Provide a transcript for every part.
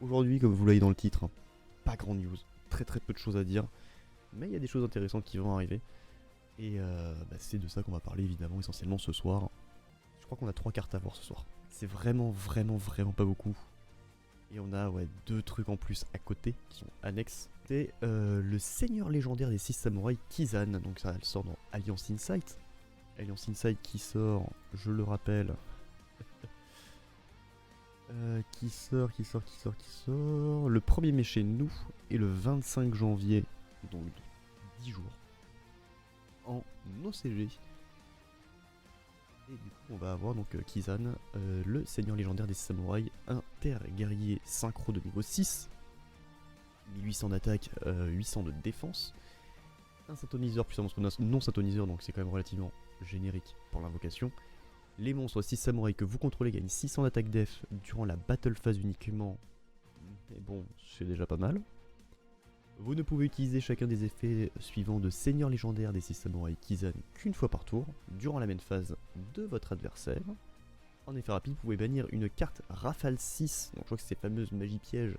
Aujourd'hui, comme vous l'avez dans le titre, hein, pas grand news, très peu de choses à dire, mais il y a des choses intéressantes qui vont arriver. Et c'est de ça qu'on va parler évidemment essentiellement ce soir. Je crois qu'on a 3 cartes à voir ce soir. C'est vraiment pas beaucoup. Et on a deux trucs en plus à côté qui sont annexes. C'est le seigneur légendaire des 6 samouraïs Kizan. Donc ça elle sort dans Alliance Insight. Alliance Insight qui sort, je le rappelle. Qui sort le 1er mai chez nous et le 25 janvier, donc 10 jours, en OCG. Et du coup on va avoir donc Kizan, le seigneur légendaire des samouraïs, inter-guerrier synchro de niveau 6, 1800 d'attaque, 800 de défense, un synthoniseur puissance non synthoniseur, donc c'est quand même relativement générique pour l'invocation. Les monstres 6 samouraïs que vous contrôlez gagnent 600 d'attaque def durant la battle phase uniquement. Mais bon, c'est déjà pas mal. Vous ne pouvez utiliser chacun des effets suivants de seigneur légendaire des 6 samouraïs Kizan qu'une fois par tour, durant la main phase de votre adversaire. En effet rapide, vous pouvez bannir une carte Rafale 6, donc je crois que c'est ces fameuses magies pièges,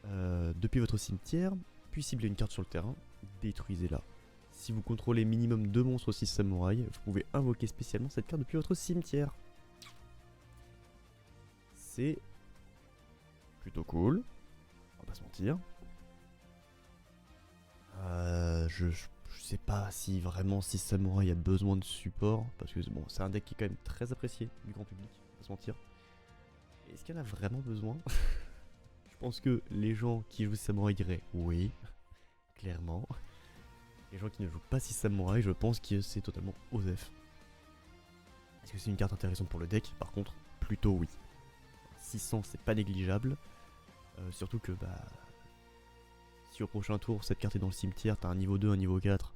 depuis votre cimetière, puis cibler une carte sur le terrain, détruisez-la. Si vous contrôlez minimum 2 monstres 6 samouraïs, vous pouvez invoquer spécialement cette carte depuis votre cimetière. C'est plutôt cool, on va pas se mentir. Je sais pas si vraiment 6 samouraïs a besoin de support, parce que bon, c'est un deck qui est quand même très apprécié du grand public, on va pas se mentir. Est-ce qu'il y en a vraiment besoin? Je pense que les gens qui jouent samouraï diraient oui, clairement. Les gens qui ne jouent pas 6 samouraïs, je pense que c'est totalement OSEF. Est-ce que c'est une carte intéressante pour le deck? Par contre, plutôt oui. 600 c'est pas négligeable. Surtout que si au prochain tour cette carte est dans le cimetière, t'as un niveau 2, un niveau 4,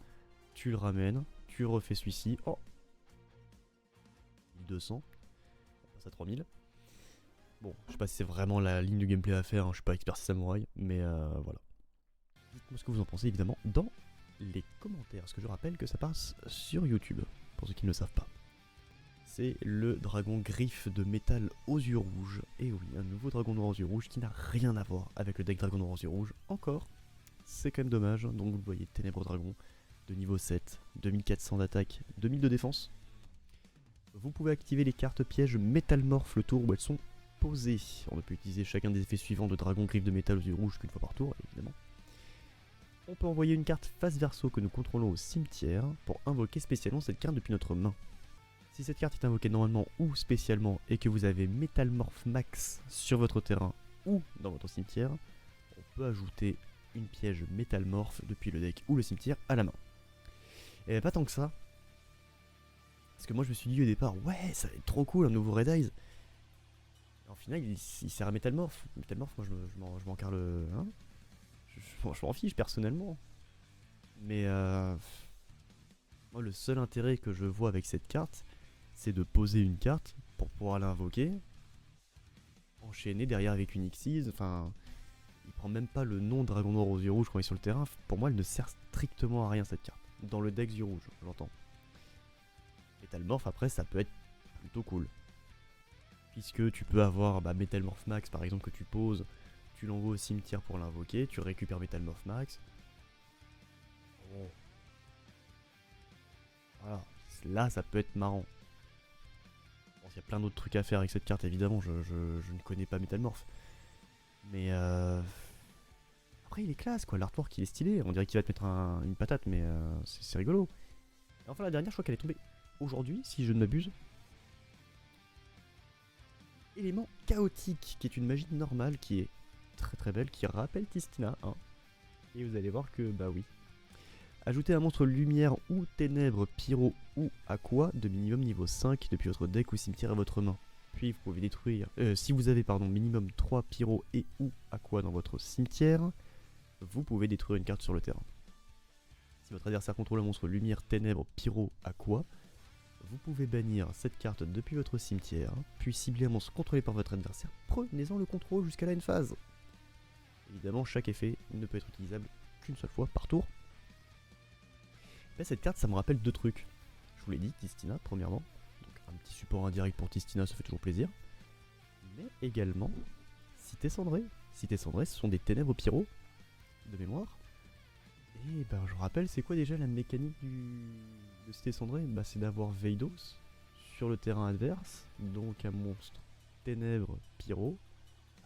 tu le ramènes, tu refais celui-ci. Oh 1200, on passe à 3000. Bon, je sais pas si c'est vraiment la ligne de gameplay à faire, hein, je suis pas expert samouraï, mais voilà. Dites-moi ce que vous en pensez évidemment dans les commentaires, parce que je rappelle que ça passe sur YouTube, pour ceux qui ne le savent pas. C'est le dragon griffe de métal aux yeux rouges. Et oui, un nouveau dragon noir aux yeux rouges qui n'a rien à voir avec le deck dragon noir aux yeux rouges. Encore, c'est quand même dommage. Donc vous voyez, ténèbres dragon de niveau 7, 2400 d'attaque, 2000 de défense. Vous pouvez activer les cartes pièges métalmorphes le tour où elles sont posées. On ne peut utiliser chacun des effets suivants de dragon griffe de métal aux yeux rouges qu'une fois par tour, évidemment. On peut envoyer une carte face verso que nous contrôlons au cimetière pour invoquer spécialement cette carte depuis notre main. Si cette carte est invoquée normalement ou spécialement et que vous avez Métalmorph Max sur votre terrain ou dans votre cimetière, on peut ajouter une piège Métalmorph depuis le deck ou le cimetière à la main. Et pas tant que ça, parce que moi je me suis dit au départ, ouais ça va être trop cool un nouveau Red Eyes. Et en final il sert à Métalmorph. Métalmorph, moi je m'en carre le... Hein, je m'en fiche personnellement. Mais moi le seul intérêt que je vois avec cette carte, c'est de poser une carte pour pouvoir l'invoquer, enchaîner derrière avec une Xyz, enfin... Il prend même pas le nom Dragon Noir aux yeux rouges quand il est sur le terrain, pour moi elle ne sert strictement à rien cette carte. Dans le deck yeux rouges, j'entends. Métalmorph après ça peut être plutôt cool. Puisque tu peux avoir Métalmorph Max par exemple que tu poses, tu l'envoies au cimetière pour l'invoquer, tu récupères Métalmorph Max. Bon. Voilà, là ça peut être marrant. Bon, il y a plein d'autres trucs à faire avec cette carte évidemment, je ne connais pas Métalmorph. Mais après il est classe quoi, l'artwork il est stylé, on dirait qu'il va te mettre une patate mais c'est rigolo. Et enfin la dernière je crois qu'elle est tombée aujourd'hui si je ne m'abuse. Élément chaotique qui est une magie normale qui est très belle, qui rappelle Tistina hein. Et vous allez voir que oui. Ajoutez un monstre lumière ou ténèbres, pyro ou aqua de minimum niveau 5 depuis votre deck ou cimetière à votre main. Puis vous pouvez détruire, si vous avez minimum 3 pyro et ou aqua dans votre cimetière, vous pouvez détruire une carte sur le terrain. Si votre adversaire contrôle un monstre lumière, ténèbres, pyro, aqua, vous pouvez bannir cette carte depuis votre cimetière, puis cibler un monstre contrôlé par votre adversaire, prenez-en le contrôle jusqu'à la phase. Évidemment, chaque effet ne peut être utilisable qu'une seule fois par tour. Mais cette carte, ça me rappelle deux trucs. Je vous l'ai dit, Tistina, premièrement. Donc un petit support indirect pour Tistina, ça fait toujours plaisir. Mais également, Cité Cendrée. Cité cendrée, ce sont des ténèbres pyro, de mémoire. Et ben je rappelle, c'est quoi déjà la mécanique de Cité cendrée? Bah c'est d'avoir Veidos sur le terrain adverse, donc un monstre ténèbres pyro.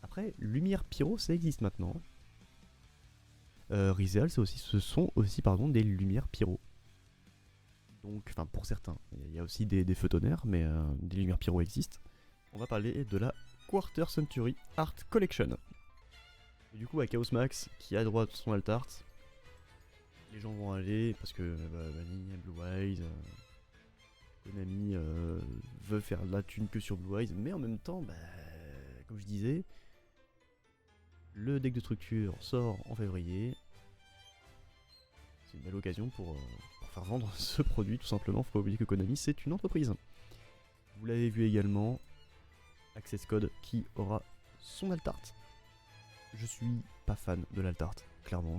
Après, lumière pyro, ça existe maintenant. Rizal, ce sont aussi des lumières pyro. Donc, enfin pour certains, il y a aussi des feux tonnerres, mais des lumières pyro existent. On va parler de la Quarter Century Art Collection. Et du coup, à Chaos Max, qui a droit à son alt art, les gens vont aller parce que Vanilla, Blue Eyes, Konami veut faire de la thune que sur Blue Eyes, mais en même temps, comme je disais, le deck de structure sort en février. C'est une belle occasion pour faire vendre ce produit, tout simplement. Faut pas oublier que Konami, c'est une entreprise. Vous l'avez vu également, Access Code qui aura son alt art. Je suis pas fan de l'alt art, clairement.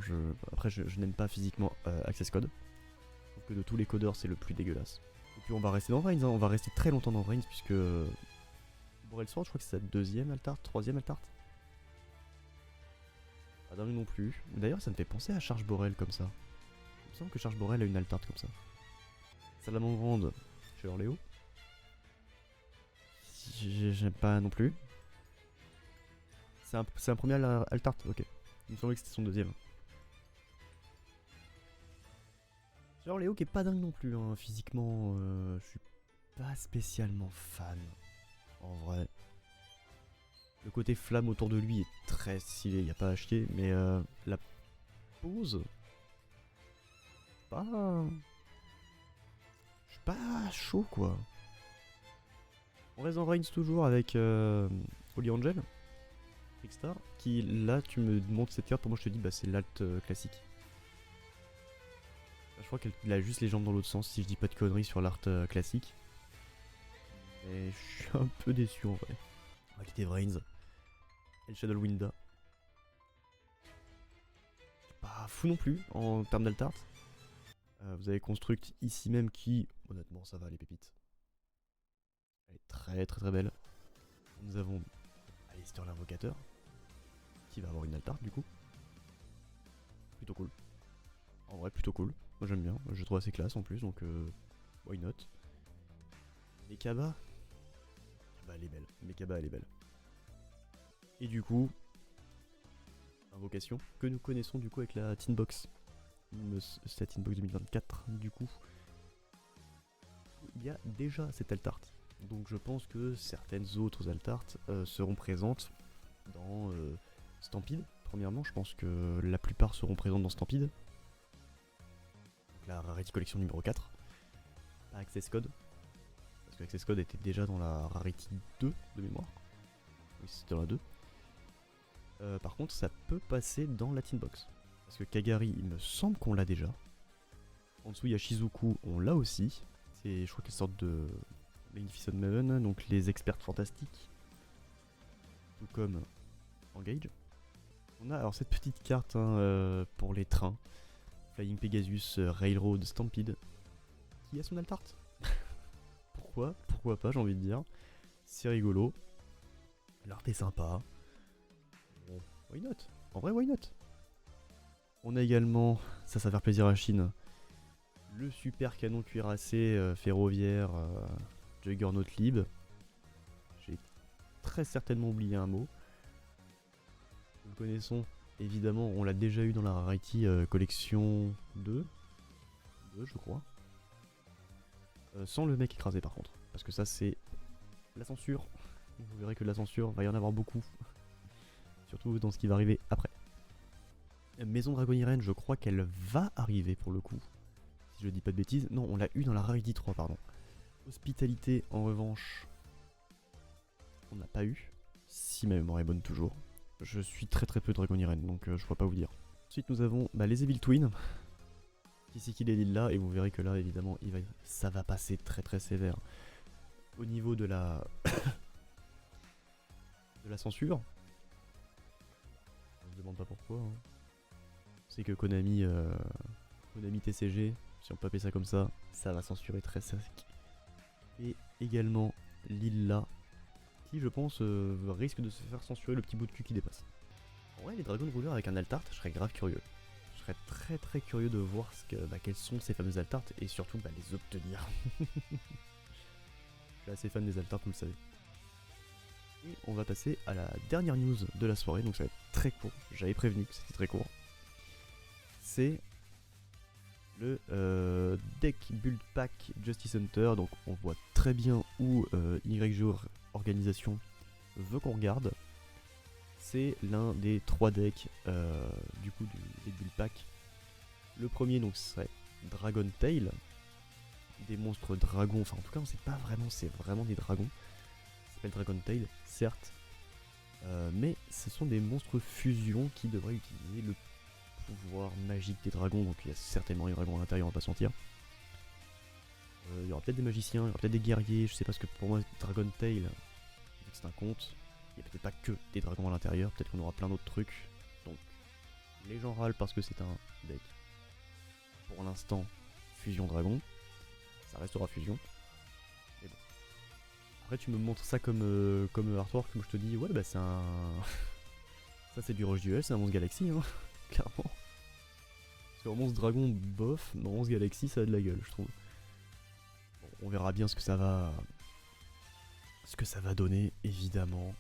Après, je n'aime pas physiquement Access Code. Je trouve que de tous les codeurs, c'est le plus dégueulasse. Et puis on va rester dans Vrains, hein. On va rester très longtemps dans Vrains, puisque Borel Sword, je crois que c'est sa deuxième alt art, troisième alt art. Pas dingue non plus. D'ailleurs, ça me fait penser à Charge Borel comme ça. Il me semble que Charge Borel a une alt art comme ça. Salamandre chez Orléo. J'aime pas non plus. C'est un premier alt art, ok. Il me semblait que c'était son deuxième. Genre Léo qui est pas dingue non plus, hein. Physiquement, je suis pas spécialement fan, en vrai. Le côté flamme autour de lui est très stylé, y a pas à chier, mais la pose, pas... Je suis pas chaud quoi. On reste en Reigns toujours avec Holy Angel, Trickstar, qui là tu me montres cette carte, pour moi je te dis c'est l'alt classique. Je crois qu'il a juste les jambes dans l'autre sens, si je dis pas de conneries sur l'art classique. Mais je suis un peu déçu en vrai. On va quitter Vrains. El Shadow Winda. Pas fou non plus en termes d'alt art. Vous avez Construct ici même qui, honnêtement, ça va les pépites. Elle est très très très belle. Nous avons Alistair l'invocateur qui va avoir une alt art du coup. Plutôt cool. En vrai, plutôt cool. Moi j'aime bien. Je trouve assez classe en plus donc why not. Mekaba. Elle est belle. Mekaba elle est belle. Et du coup, invocation que nous connaissons du coup avec la Teen Box. C'est la Teen Box 2024 du coup. Il y a déjà cette alt art. Donc je pense que certaines autres alt art seront présentes dans Stampede. Premièrement, je pense que la plupart seront présentes dans Stampede. Donc, la Rarity Collection numéro 4. Pas Access Code. Parce que Access Code était déjà dans la Rarity 2 de mémoire. Oui, c'était dans la 2. Par contre, ça peut passer dans la Teen Box. Parce que Kagari, il me semble qu'on l'a déjà. En dessous, il y a Shizuku, on l'a aussi. C'est, je crois, qu'elle sorte de Magnificent Maven, donc les experts fantastiques. Tout comme Engage. On a alors cette petite carte pour les trains. Flying Pegasus Railroad Stampede. Qui a son alt art. Pourquoi pas, j'ai envie de dire. C'est rigolo. L'art est sympa. Bon, why not? En vrai, why not? On a également, ça va faire plaisir à Chine, le super canon cuirassé ferroviaire Juggernaut Lib. J'ai très certainement oublié un mot. Nous le connaissons, évidemment, on l'a déjà eu dans la Rarity collection 2, je crois. Sans le mec écrasé par contre, parce que ça c'est la censure. Vous verrez que la censure va y en avoir beaucoup. Surtout dans ce qui va arriver après. Maison Dragoniren, je crois qu'elle va arriver pour le coup. Si je dis pas de bêtises. Non, on l'a eu dans la Rarity 3, pardon. Hospitalité, en revanche, on n'a pas eu. Si ma mémoire est bonne toujours. Je suis très très peu Dragoniren, donc je pourrais pas vous dire. Ensuite, nous avons les Evil Twins. Ici qu'il est là, et vous verrez que là, évidemment, ça va passer très très sévère. Au niveau de la... de la censure. Je me demande pas pourquoi. Hein. C'est que Konami TCG, si on peut appeler ça comme ça va censurer très sec. Et également Lilla, qui je pense risque de se faire censurer le petit bout de cul qui dépasse. En vrai, les Dragon Rulers avec un Altart, je serais grave curieux. Je serais très très curieux de voir quels sont ces fameux Altarts et surtout les obtenir. Je suis assez fan des Altarts, vous le savez. Et on va passer à la dernière news de la soirée, donc ça va être très court. J'avais prévenu que c'était très court. C'est le deck build pack Justice Hunter. Donc on voit très bien où YGO Organisation veut qu'on regarde. C'est l'un des 3 decks du coup du build pack. Le premier donc serait Dragon Tail, des monstres dragons, enfin en tout cas on sait pas vraiment, c'est vraiment des dragons. Ça s'appelle Dragon Tail, certes, mais ce sont des monstres fusion qui devraient utiliser le pouvoir magique des dragons, donc il y a certainement des dragons à l'intérieur, on va pas se mentir. Il y aura peut-être des magiciens, il y aura peut-être des guerriers, je sais pas, ce que pour moi Dragon Tail, vu que c'est un conte, il n'y a peut-être pas que des dragons à l'intérieur, peut-être qu'on aura plein d'autres trucs. Donc les gens râlent parce que c'est un deck pour l'instant fusion dragon, ça restera fusion. Mais bon. Après tu me montres ça comme artwork, comme je te dis, ouais bah c'est un... ça c'est du Roche Duel, c'est un monstre Galaxy, hein, clairement. Parce qu'un monstre dragon bof, dans 11 Galaxy ça a de la gueule je trouve. Bon, on verra bien ce que ça va donner évidemment.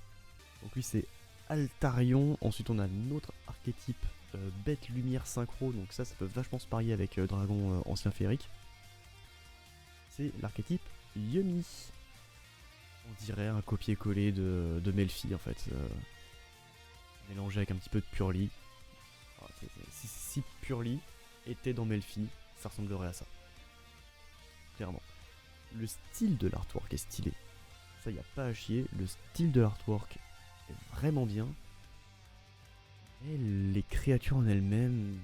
Donc lui c'est Altarion, ensuite on a notre archétype bête lumière synchro, donc ça peut vachement se parier avec dragon ancien féerique. C'est l'archétype Yumi. On dirait un copier-coller de Melfi en fait, mélangé avec un petit peu de Purely. Si Purely était dans Melfi, ça ressemblerait à ça. Clairement. Le style de l'artwork est stylé. Ça y a pas à chier, le style de l'artwork est vraiment bien. Et les créatures en elles-mêmes...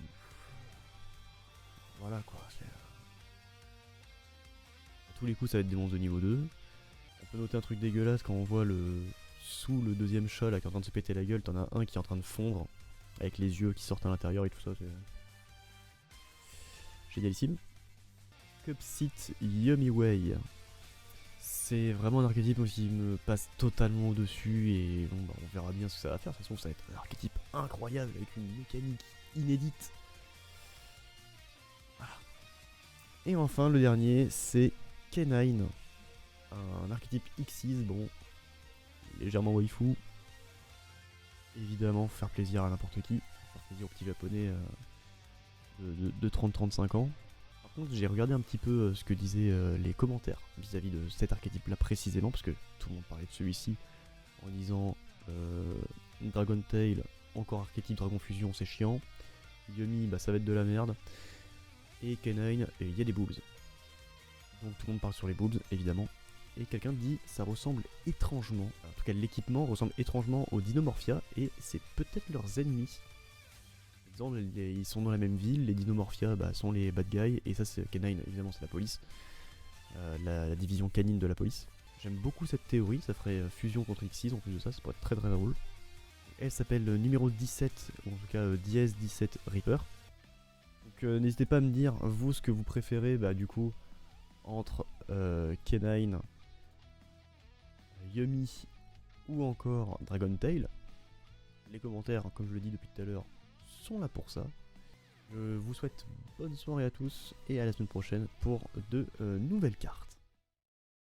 Voilà quoi. À tous les coups ça va être des monstres de niveau 2. On peut noter un truc dégueulasse quand on voit sous le deuxième chat là qui est en train de se péter la gueule, t'en as un qui est en train de fondre avec les yeux qui sortent à l'intérieur et tout ça. Génialissime. Cupsit Yummy Way. C'est vraiment un archétype qui me passe totalement au-dessus et bon, on verra bien ce que ça va faire. De toute façon, ça va être un archétype incroyable avec une mécanique inédite. Voilà. Et enfin, le dernier, c'est K9. Un archétype Xyz, bon, légèrement waifu. Évidemment, faire plaisir à n'importe qui. Faire plaisir aux petits japonais de 30-35 ans. Par contre, j'ai regardé un petit peu ce que disaient les commentaires vis-à-vis de cet archétype-là précisément, parce que tout le monde parlait de celui-ci en disant Dragon Tail, encore archétype Dragon Fusion, c'est chiant. Yumi, bah ça va être de la merde. Et K9, il y a des boobs. Donc tout le monde parle sur les boobs, évidemment. Et quelqu'un dit ça ressemble étrangement, en tout cas l'équipement ressemble étrangement aux Dinomorphia, et c'est peut-être leurs ennemis. Par exemple, ils sont dans la même ville, les Dinomorphia sont les bad guys, et ça c'est K9, évidemment c'est la police, la division canine de la police. J'aime beaucoup cette théorie, ça ferait fusion contre Xyz en plus de ça, ça pourrait être très très drôle. Elle s'appelle numéro 17, ou en tout cas Diez 17 Reaper. Donc n'hésitez pas à me dire, vous, ce que vous préférez, du coup, entre K9, Yumi ou encore Dragon Tail. Les commentaires, comme je le dis depuis tout à l'heure, sont là pour ça. Je vous souhaite bonne soirée à tous et à la semaine prochaine pour de nouvelles cartes.